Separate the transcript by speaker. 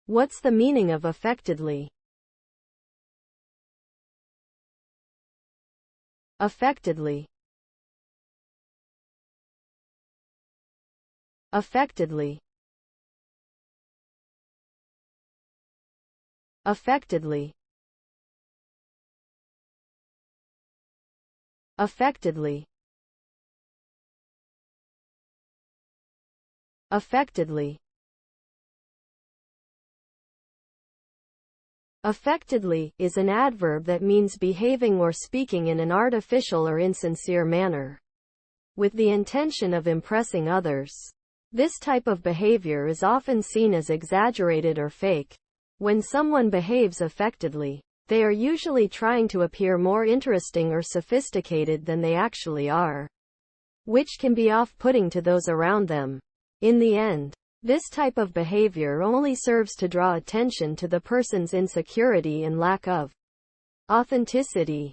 Speaker 1: What's the meaning of affectedly? Affectedly. Affectedly. Affectedly. Affectedly. Affectedly. Affectedly is an adverb that means behaving or speaking in an artificial or insincere manner, with the intention of impressing others. This type of behavior is often seen as exaggerated or fake. When someone behaves affectedly, they are usually trying to appear more interesting or sophisticated than they actually are, which can be off-putting to those around them. In the end, this type of behavior only serves to draw attention to the person's insecurity and lack of authenticity.